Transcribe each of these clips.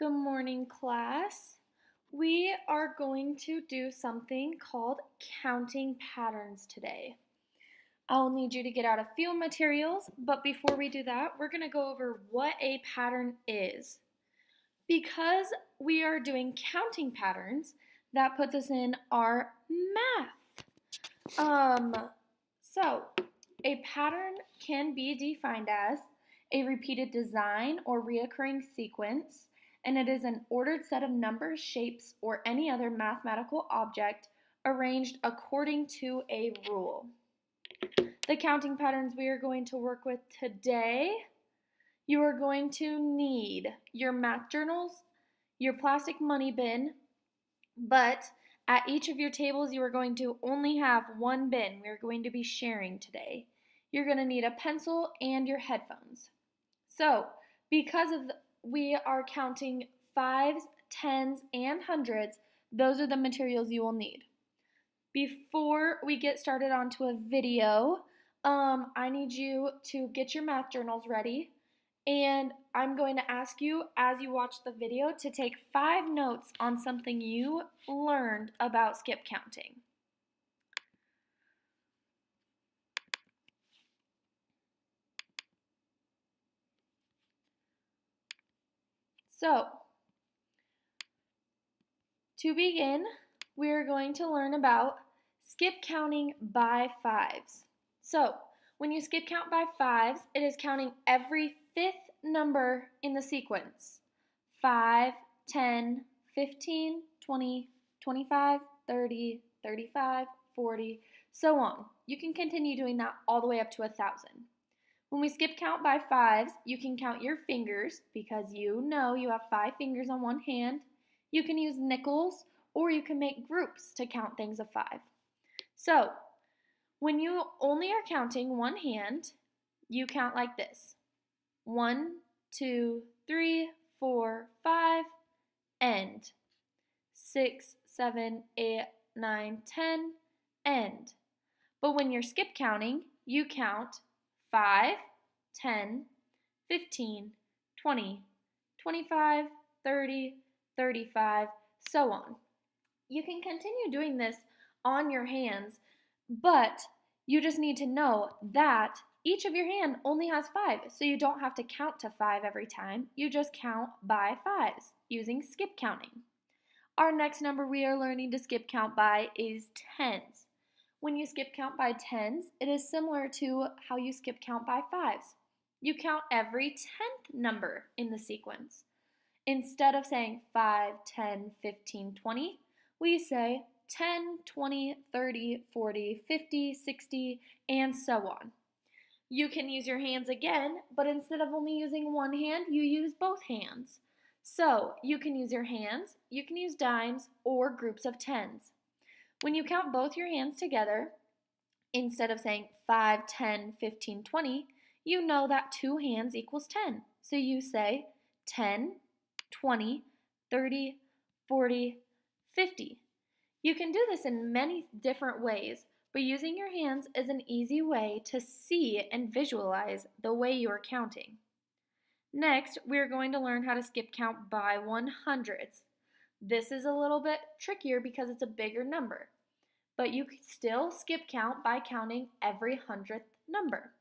Good morning, class. We are going to do something called counting patterns today. I'll need you to get out a few materials, but before we do that, we're going to go over what a pattern is. Because we are doing counting patterns, that puts us in our math. So a pattern can be defined as a repeated design or reoccurring sequence, and it is an ordered set of numbers, shapes, or any other mathematical object arranged according to a rule. The counting patterns we are going to work with today, you are going to need your math journals, your plastic money bin, but at each of your tables you are going to only have one bin. We are going to be sharing today. You're going to need a pencil and your headphones. So, because we are counting fives, tens, and hundreds, those are the materials you will need. Before we get started onto a video, I need you to get your math journals ready, and I'm going to ask you as you watch the video to take 5 notes on something you learned about skip counting. So, to begin, we are going to learn about skip counting by fives. So, when you skip count by fives, it is counting every 5th number in the sequence. 5, 10, 15, 20, 25, 30, 35, 40, so on. You can continue doing that all the way up to 1,000. When we skip count by fives, you can count your fingers because you know you have 5 fingers on one hand. You can use nickels, or you can make groups to count things of 5. So, when you only are counting one hand, you count like this. 1, 2, 3, 4, 5, end. 6, 7, 8, 9, 10, end. But when you're skip counting, you count 5, 10, 15, 20, 25, 30, 35, so on. You can continue doing this on your hands, but you just need to know that each of your hand only has 5, so you don't have to count to 5 every time. You just count by fives using skip counting. Our next number we are learning to skip count by is tens. When you skip count by tens, it is similar to how you skip count by fives. You count every 10th number in the sequence. Instead of saying 5, 10, 15, 20, we say 10, 20, 30, 40, 50, 60, and so on. You can use your hands again, but instead of only using one hand, you use both hands. So you can use your hands, you can use dimes, or groups of tens. When you count both your hands together, instead of saying 5, 10, 15, 20, you know that 2 hands equals 10. So you say 10, 20, 30, 40, 50. You can do this in many different ways, but using your hands is an easy way to see and visualize the way you are counting. Next, we are going to learn how to skip count by 100s. This is a little bit trickier because it's a bigger number, but you can still skip count by counting every 100th number.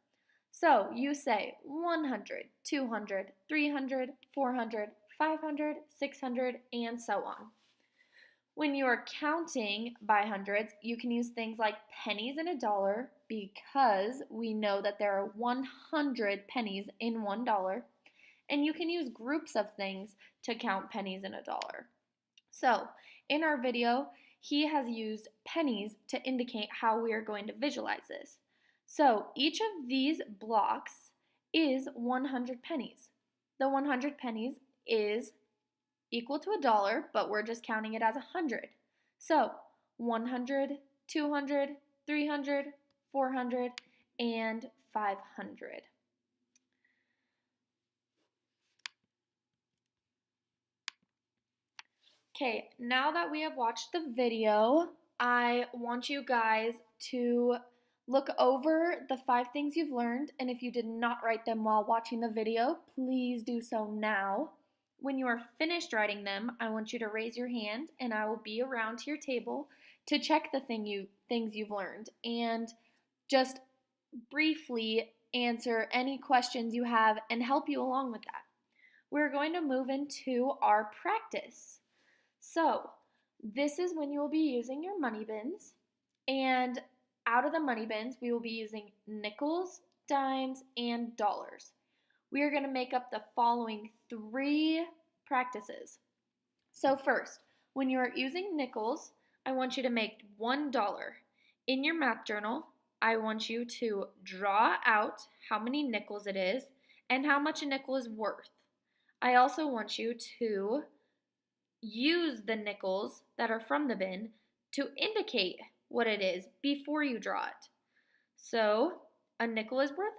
So you say 100, 200, 300, 400, 500, 600, and so on. When you are counting by hundreds, you can use things like pennies and a dollar because we know that there are 100 pennies in $1, and you can use groups of things to count pennies in a dollar. So, in our video, he has used pennies to indicate how we are going to visualize this. So, each of these blocks is 100 pennies. The 100 pennies is equal to $1, but we're just counting it as 100. So, 100, 200, 300, 400, and 500. Okay, now that we have watched the video, I want you guys to look over the 5 things you've learned, and if you did not write them while watching the video, please do so now. when you are finished writing them, I want you to raise your hand and I will be around to your table to check the things you've learned and just briefly answer any questions you have and help you along with that. We're going to move into our practice. So, this is when you will be using your money bins, and out of the money bins, we will be using nickels, dimes, and dollars. We are going to make up the following 3 practices. So first, when you are using nickels, I want you to make $1. In your math journal, I want you to draw out how many nickels it is and how much a nickel is worth. I also want you to use the nickels that are from the bin to indicate what it is before you draw it. So, a nickel is worth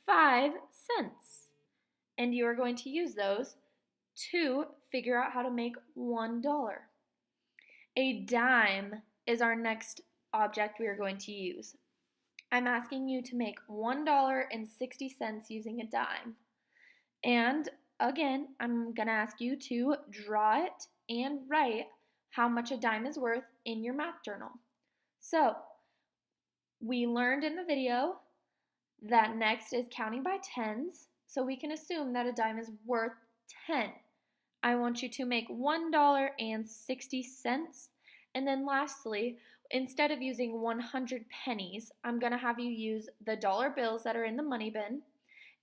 5 cents. And you are going to use those to figure out how to make $1. A dime is our next object we are going to use. I'm asking you to make $1.60 using a dime. And again, I'm going to ask you to draw it and write how much a dime is worth in your math journal. So, we learned in the video that next is counting by tens, so we can assume that a dime is worth 10. I want you to make $1.60. And then lastly, instead of using 100 pennies, I'm going to have you use the dollar bills that are in the money bin,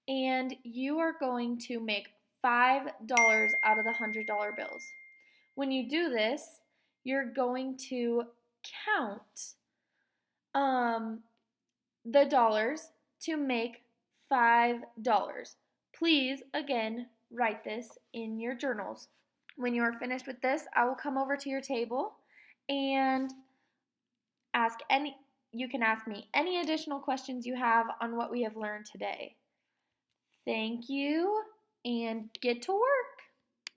and you are going to make $5 out of the $100 bills. When you do this, you're going to count the dollars to make $5. Please, again, write this in your journals. When you are finished with this, I will come over to your table and you can ask me any additional questions you have on what we have learned today. Thank you, and get to work.